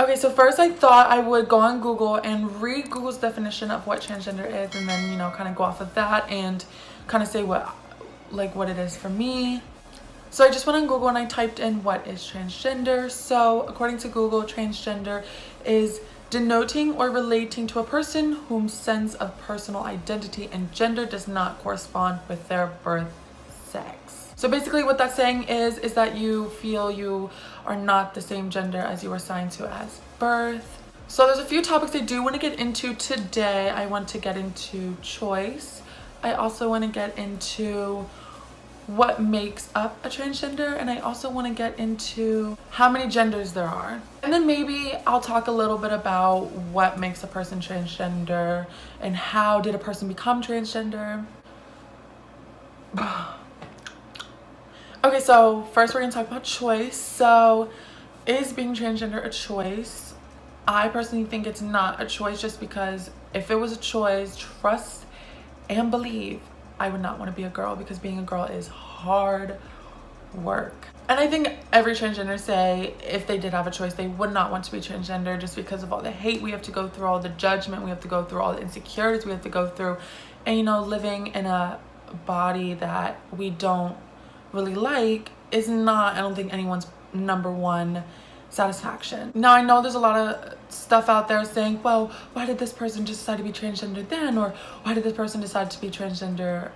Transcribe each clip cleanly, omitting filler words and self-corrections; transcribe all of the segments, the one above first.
Okay, so first I thought I would go on Google and read Google's definition of what transgender is, and then, you know, kind of go off of that and kind of say what it is for me. So I just went on Google and I typed in what is transgender. So according to Google, transgender is denoting or relating to a person whose sense of personal identity and gender does not correspond with their birth sex. So basically what that's saying is that you feel you are not the same gender as you were assigned to as birth. So there's a few topics I do want to get into today. I want to get into choice. I also want to get into what makes up a transgender, and I also want to get into how many genders there are. And then maybe I'll talk a little bit about what makes a person transgender and how did a person become transgender. Okay, so first we're gonna talk about choice. So is being transgender a choice? I personally think it's not a choice, just because if it was a choice, trust and believe, I would not want to be a girl, because being a girl is hard work. And I think every transgender say if they did have a choice, they would not want to be transgender, just because of all the hate we have to go through, all the judgment we have to go through, all the insecurities we have to go through, and, you know, living in a body that we don't really like is not, I don't think, anyone's number one satisfaction. Now, I know there's a lot of stuff out there saying, well, why did this person just decide to be transgender then? Or why did this person decide to be transgender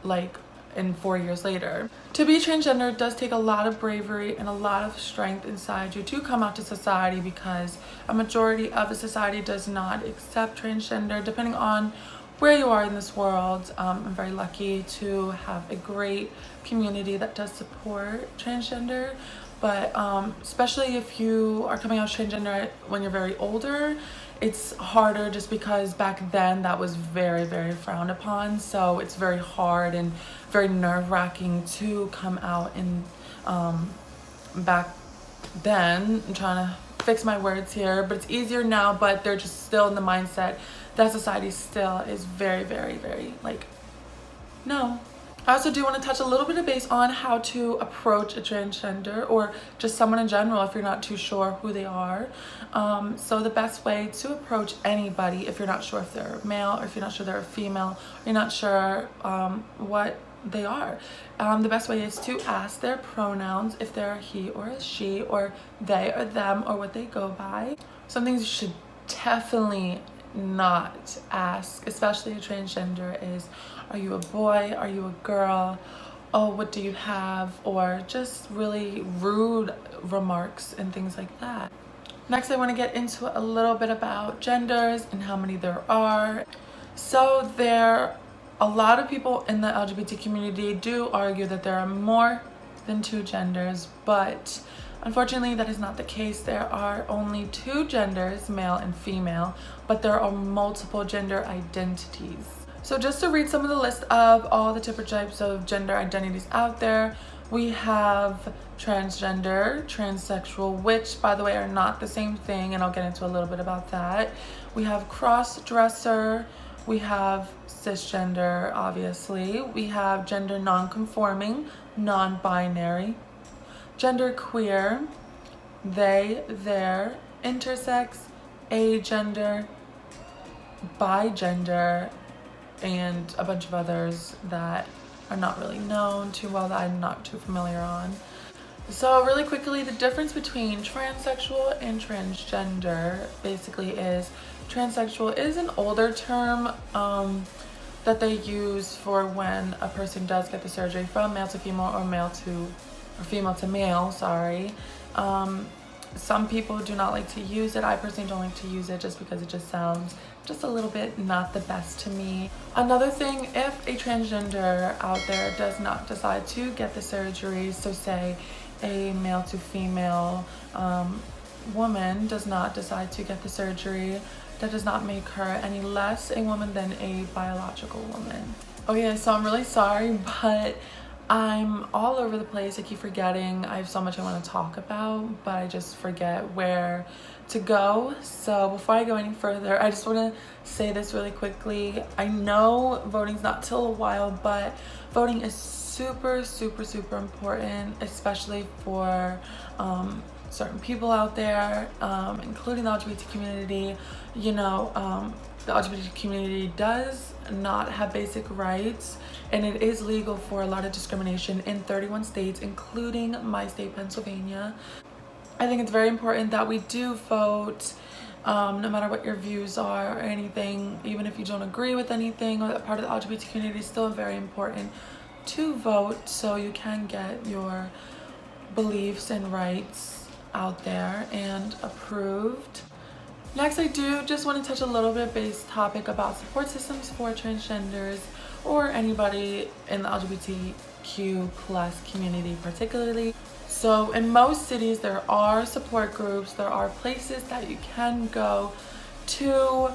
like in 4 years later? To be transgender does take a lot of bravery and a lot of strength inside you to come out to society, because a majority of the society does not accept transgender, depending on where you are in this world. I'm very lucky to have a great community that does support transgender. But especially if you are coming out transgender when you're very older, it's harder, just because back then that was very, very frowned upon. So it's very hard and very nerve-wracking to come out. And back then, I'm trying to fix my words here, but it's easier now, but they're just still in the mindset that society still is very, very, very like, no. I also do want to touch a little bit of base on how to approach a transgender, or just someone in general if you're not too sure who they are. So the best way to approach anybody, if you're not sure if they're male, or if you're not sure they're a female, or you're not sure what they are, the best way is to ask their pronouns, if they're he or a she, or they or them, or what they go by. Some things you should definitely not ask, especially a transgender, is, are you a boy? Are you a girl? Oh, what do you have? Or just really rude remarks and things like that. Next, I want to get into a little bit about genders and how many there are. So a lot of people in the LGBT community do argue that there are more than 2 genders, but unfortunately that is not the case. There are only 2 genders, male and female, but there are multiple gender identities. So just to read some of the list of all the different types of gender identities out there, we have transgender, transsexual, which, by the way, are not the same thing, and I'll get into a little bit about that. We have cross-dresser, we have cisgender, obviously. We have gender non-conforming, non-binary, gender queer, they, their, intersex, agender, bigender, and a bunch of others that are not really known too well, that I'm not too familiar on. So really quickly, the difference between transsexual and transgender basically is, transsexual is an older term that they use for when a person does get the surgery from male to female, or female to male, sorry. Some people do not like to use it. I personally don't like to use it, just because it just sounds just a little bit not the best to me. Another thing, if a transgender out there does not decide to get the surgery, so say a male to female woman does not decide to get the surgery, that does not make her any less a woman than a biological woman. Oh yeah, so I'm really sorry, but I'm all over the place. I keep forgetting. I have so much I want to talk about, but I just forget where to go. So before I go any further, I just want to say this really quickly. I know voting's not till a while, but voting is super, super, super important, especially for certain people out there, including the LGBT community. You know, the LGBT community does not have basic rights, and it is legal for a lot of discrimination in 31 states, including my state, Pennsylvania. I think it's very important that we do vote, no matter what your views are or anything. Even if you don't agree with anything or that part of the LGBT community, is still very important to vote so you can get your beliefs and rights out there and approved. Next, I do just want to touch a little bit base topic about support systems for transgenders or anybody in the LGBTQ plus community particularly. So in most cities there are support groups, there are places that you can go to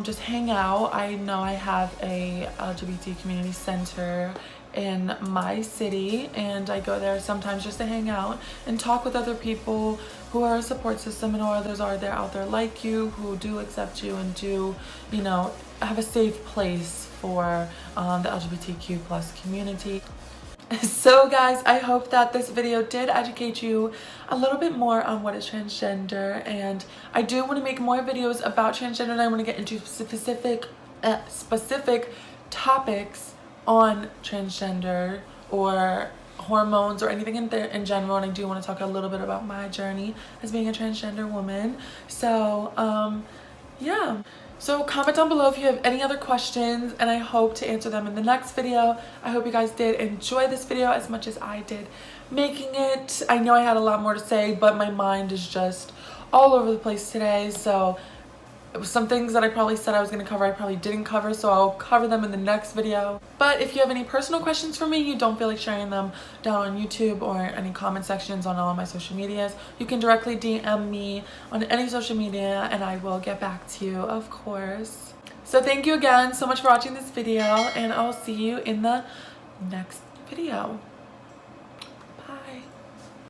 just hang out. I know I have a LGBT community center in my city, and I go there sometimes just to hang out and talk with other people who are a support system, and others are there out there like you who do accept you and do, you know, have a safe place for the LGBTQ plus community. So guys, I hope that this video did educate you a little bit more on what is transgender, and I do want to make more videos about transgender, and I want to get into specific topics on transgender or hormones or anything in general. And I do want to talk a little bit about my journey as being a transgender woman. So yeah, so comment down below if you have any other questions, and I hope to answer them in the next video. I hope you guys did enjoy this video as much as I did making it. I know I had a lot more to say, but my mind is just all over the place today. So some things that I probably said I was going to cover, I probably didn't cover, so I'll cover them in the next video. But if you have any personal questions for me, you don't feel like sharing them down on YouTube or any comment sections on all of my social medias, you can directly DM me on any social media and I will get back to you, of course. So thank you again so much for watching this video, and I'll see you in the next video. Bye.